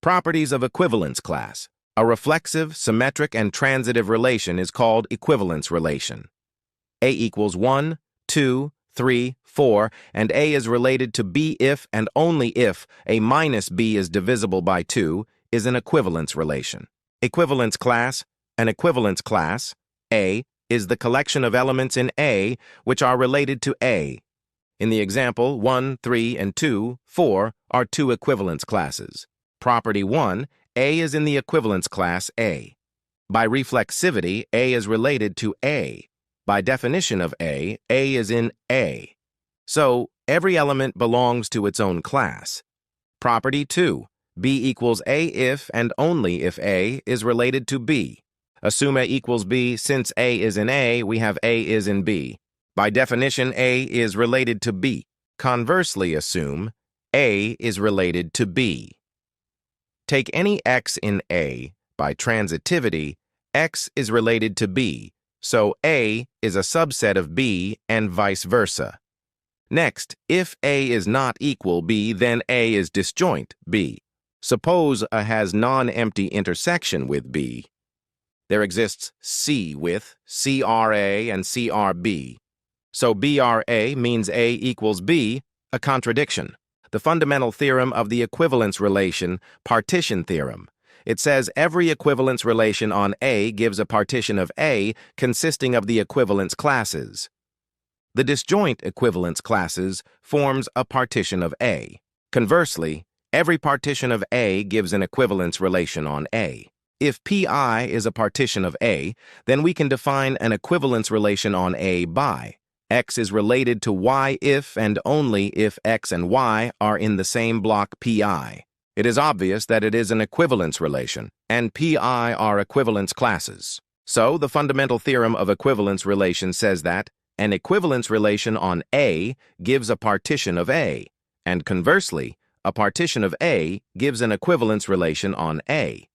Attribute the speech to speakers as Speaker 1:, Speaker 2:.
Speaker 1: Properties of equivalence class. A reflexive, symmetric, and transitive relation is called equivalence relation. A equals 1, 2, 3, 4, and A is related to B if and only if A minus B is divisible by 2 is an equivalence relation. Equivalence class. An equivalence class, A, is the collection of elements in A which are related to A. In the example, 1, 3, and 2, 4 are two equivalence classes. Property 1, A is in the equivalence class A. By reflexivity, A is related to A. By definition of A is in A. So, every element belongs to its own class. Property 2, B equals A if and only if A is related to B. Assume A equals B. Since A is in A, we have A is in B. By definition, A is related to B. Conversely, assume A is related to B. Take any x in A. By transitivity, x is related to B, so A is a subset of B and vice versa. Next, if A is not equal B, then A is disjoint B. Suppose A has non-empty intersection with B. There exists C with CRA and CRB. So BRA means A equals B, a contradiction. The fundamental theorem of the equivalence relation, partition theorem. It says every equivalence relation on A gives a partition of A consisting of the equivalence classes. The disjoint equivalence classes forms a partition of A. Conversely, every partition of A gives an equivalence relation on A. If Pi is a partition of A, then we can define an equivalence relation on A by x is related to y if and only if x and y are in the same block Pi. It is obvious that it is an equivalence relation, and Pi are equivalence classes. So, the fundamental theorem of equivalence relation says that an equivalence relation on A gives a partition of A, and conversely, a partition of A gives an equivalence relation on A.